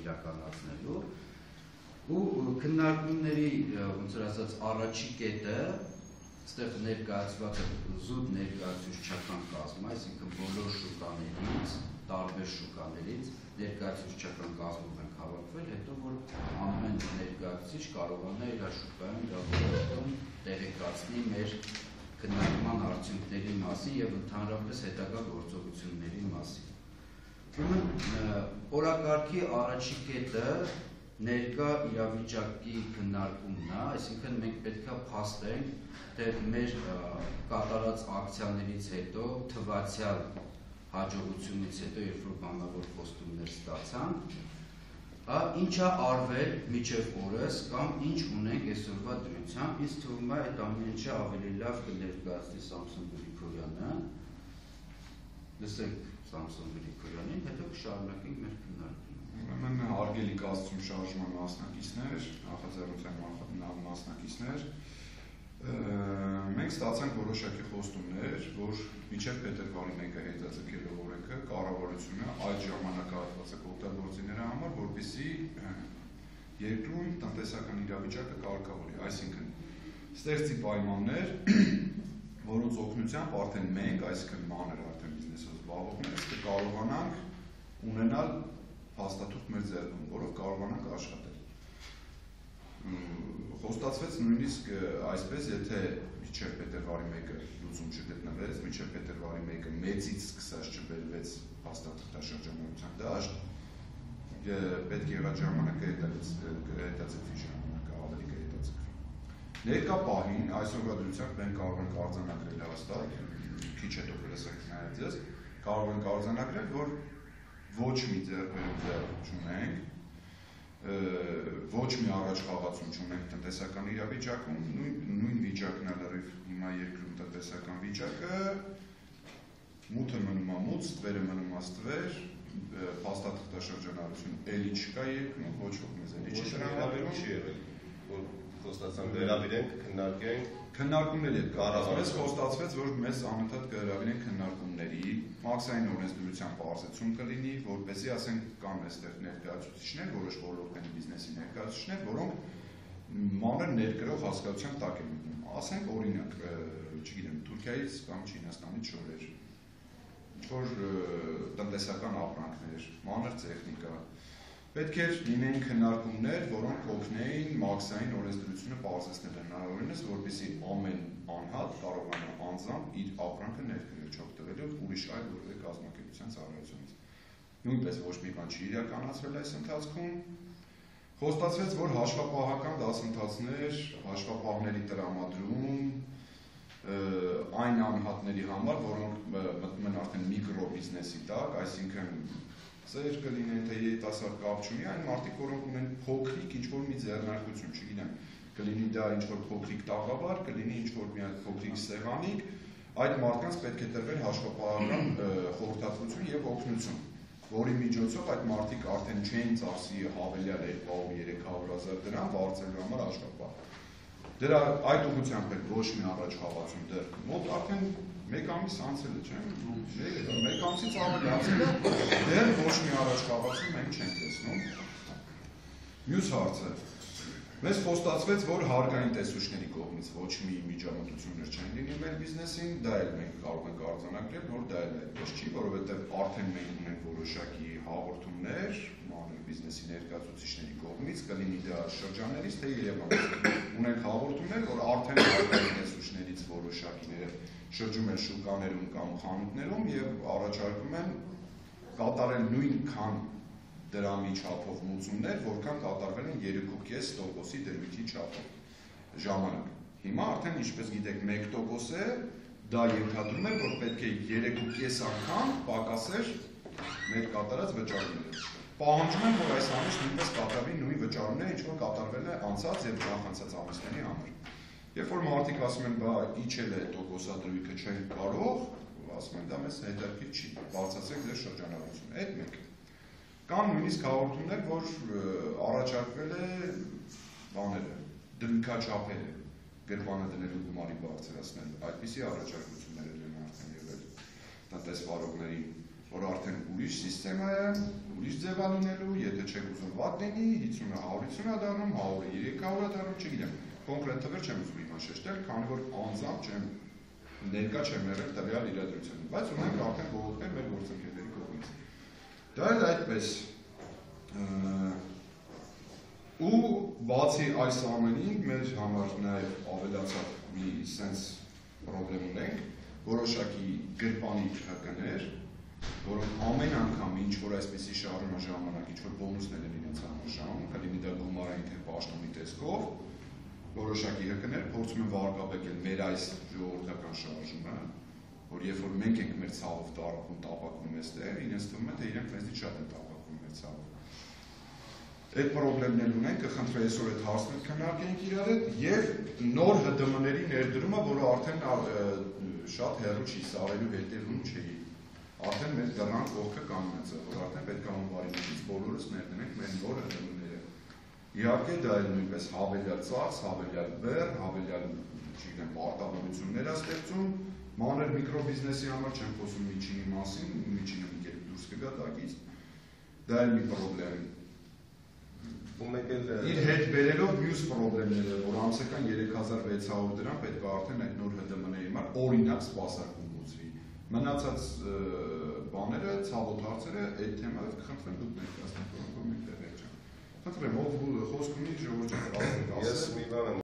իրականացնելու ու քննարկումների ոնց որ ասած առաջի կետը այստեղ ներկայացված է զուտ ներկայացուցչական կազմ, այսինքն բոլոր շուկաներից, տարբեր շուկաներից ներկայացուցչական կազմով ենք հավաքվել, հետո որ ամեն ներկայացուցիչ կարողանա իր շուկայում իրավունքներում տեղեկացնի մեր քննարկման արդյունքների մասին եւ ընդհանրապես հետագա գործողությունների մասին։ Ուրեմն օրակարգի առաջի կետը ներկա իրավիճակի քննարկումն է, այսինքն մենք պետք է փաստենք, թե մեր կատարած ակցիաներից հետո թվացյալ հաջողությունից հետո, երբ որ բանավոր խոստումներ ստացան, ինչ է արվել մինչև օրս կամ ինչ ունենք այսօրվա դրությամբ, ինձ թվում է այդ ամեն ինչը ավելի լավ կներկայացնի Սամսոն Գրիգորյանը, լսենք Սամսոն Գրիգորյանին, հետո կշարունակենք մեր քննարկումը։ Ուրեմն հարգելի կազմում շարժման մասնակիցներ, նախաձեռնության մասնակիցներ, մենք ստացանք որոշակի խոստումներ, որ մինչև փետրվարի 1-ը հետաձգելով օրենքը կառավարությունը այդ ժամանակահատվածը կօգտագործի նրա համար, որպեսզի երկրում տնտեսական իրավիճակը կարգավորի, այսինքն ստեղծի պայմաններ, որոնց օգնությամբ արդեն մենք, այսինքն մանր արդեն բիզնեսով զբաղվողներս կկարողանանք ունենալ հաստատուրդ մեր ձեռքում, որով կարողանանք աշխատել։ Խոստացվեց նույնիսկ այսպես, եթե մինչև փետրվարի 1-ը լուծում չգտնվեց, մինչև փետրվարի 1-ը մեծից սկսած չբերվեց հաստատաշրջանառության դաշտ, պետք է եղած ժամանակը հետաձգվի ժամանակը, ավելի կհետաձգվի։ Ներկա պահին, այսօրվա դրությամբ մենք կարող ենք արձանագրել հաստատ, քիչ հետո կլսենք նաև ձեզ, կարող ենք արձանագրել, որ ոչ մի ձեռքբերում չունենք, ոչ մի առաջ խաղացում չունենք տնտեսական իրավիճակում, նույն վիճակն է լրիվ հիմա երկրում տնտեսական վիճակը, մութը մնում է մութ, ստվերը մնում է ստվեր, փաստաթղթաշրջանառություն էլի չկա երկրում, ոչ ոք մեզ էլի չի տրամադրում, չի եղել, որ խոստացան վերաբերենք, քննարկենք, քննարկումների հետ կառավարած խոստացվեց, որ մեզ անընդհատ կհրավիրեն քննարկումների, մաքսային օրենսդրության պարզեցում կլինի, որպեսզի ասենք կան այստեղ ներկայացուցիչներ, որոշ ոլորտների բիզնեսի ներկայացուցիչներ, որոնք մանր ներկրող հասկացության տակ են մտնում։ Ասենք օրինակ, չգիտեմ, Թուրքիայից կամ Չինաստանից շորեր, ինչ-որ տնտեսական ապրանքներ, մանր տեխնիկա, պետք է լինեին քննարկումներ, որոնք օգնեին մաքսային օրենսդրությունը պարզեցնել հնարավորինս, որպեսզի ամեն անհատ կարողանա անձամբ իր ապրանքը ներկրել, չօգտվելով ուրիշ այլ որևէ կազմակերպության ծառայությունից։ Նույնպես ոչ մի բան չի իրականացվել այս ընթացքում։ Խոստացվեց, որ հաշվապահական դասընթացներ, հաշվապահների տրամադրում, այն անհատների համար, որոնք մտնում են արդեն միկրոբիզնեսի տակ, այսինքն ծեր կլինեն, թե երիտասարդ կապ չունի, այն մարդիկ, որոնք ունեն փոքրիկ ինչ-որ մի ձեռնարկություն, չգիտեմ, կլինի դա ինչ-որ փոքրիկ տաղավար, կլինի ինչ-որ մի փոքրիկ սեղանիկ, այդ մարդկանց պետք է տրվել հաշվապահական խորհրդատվություն եւ օգնություն, որի միջոցով այդ մարդիկ արդեն չեն ծախսի հավելյալ 200-300 000 դրամ վարձելու համար հաշվապահ։ Դրա այդ ուղղությամբ էլ ոչ մի առաջ խաղացում դեռ մոտ արդեն 1 ամիս անցել է, չէ՞։ 1 ամսից ավելի անցել է, դեռ ոչ մի առաջ խաղացում մենք չենք տեսնում։ Մյուս հարցը։ Մեզ խոստացվեց, որ հարկային տեսուչների կողմից ոչ մի միջամտություններ չեն լինի մեր բիզնեսին, դա էլ մենք կարող ենք արձանագրել, որ դա էլ այդպես չի, որովհետև արդեն մենք ունենք որոշակի հաղորդումներ մանր բիզնեսի ներկայացուցիչների կողմից, կլինի դա շրջաններից, թե Երևանից։ Ունենք հաղորդումներ, որ արդեն հարկային տեսուչներից որոշակիները շրջում են շուկաներում կամ խանութներում եւ առաջարկում են կատարել նույնքան դրամի չափով մուծումներ, որքան կատարվել են 3.5% դրույթի չափով ժամանակ։ Հիմա արդեն ինչպես գիտեք 1% է, դա ենթադրում է, որ պետք է 3.5 անգամ պակասեր մեր կատարած վճարումները։ Պահանջում են, որ այս ամիս նույնպես կատարվի նույն վճարումները, ինչ որ կատարվել է անցած եւ նախանցած ամիսների համար։ Երբ որ մարդիկ ասում են, բա իջել է տոկոսադրույքը չենք կարող, ասում են դա մեզ հետաքրքիր չի, բացացրեք ձեր շրջանառությունը։ Այդ մեկ է։ Կան նույնիսկ հաղորդումներ, որ առաջարկվել է բաները, դրույքաչափերը գրպանը դնելու գումարի բարձրացնել, այդպիսի առաջարկություններ են արդեն եղել տնտեսվարողներին, որ արդեն ուրիշ սիստեմա է, ուրիշ ձև է լինելու, եթե չեք ուզում վատ լինի, 50-ը 150 է դառնում, 100-ը 300 է դառնում, չգիտեմ։ Կոնկրետ թվեր չեմ ուզում հիմա շեշտել, քանի որ անձամբ չեմ ներկա չեմ եղել տվյալ իրադրությունում, բայց ունենք արդեն բողոքներ մեր գործընկերների կողմից։ Դա էլ այդպես։ Ու բացի այս ամենին մեր համար նաև ավելացավ մի sense պրոբլեմ ունենք, որոշակի գրպանիկ հակներ, որոնք ամեն անգամ ինչ որ այսպեսի շարժումաժամանակ, ինչ որ բոնուսներ են իրենց համաժամ, կլինի դա գումարային թե պաշտոնի տեսքով, որոշակի հակներ փորձում են վարկաբեկել մեր այս ժողովրդական շարժումը, որ երբ որ մենք ենք մեր ցավով տապակվում այստեղ, իրենց թվում է թե իրենք մեզից շատ են տապակվում մեր ցավով։ Այդ պրոբլեմներ ունենք, կխնդրեի այսօր այդ հարցը քննարկենք իրար հետ եւ նոր ՀԴՄ-ների ներդրումը, որը արդեն շատ հեռու չի, սարելու հետևում չի։ Արդեն մեր դրան կողքը կանգնած է, որ արդեն պետք է հունվարի մեկից բոլորս ներդնենք մեր նոր ՀԴՄ-ները։ Իհարկե դա էլ նույնպես հավելյալ ծախս, հավելյալ բեռ, հավելյալ, չգիտեմ, պարտավորություններ է ստեղծում, մանր միկրոբիզնեսի համար չեմ խոսում միջինի մասին, միջինը մի կերպ դուրս կգա տակից։ Դա էլ մի պրոբլեմ։ Իր հետ բերելով մյուս պրոբլեմները, որ ամսական 3600 դրամ պետք է արդեն այդ նոր ՀԴՄ-ների համար օրինակ սպասարկում լուծվի։ Մնացած բաները, ցավոտ հարցերը, այդ թեմայով կխնդրեմ դուք ներկայացնեք, որոնք մեկտեղ ջան։ Խնդրեմ, ով խոսք ունի ժողովրդի ասեք։ Ես մի բան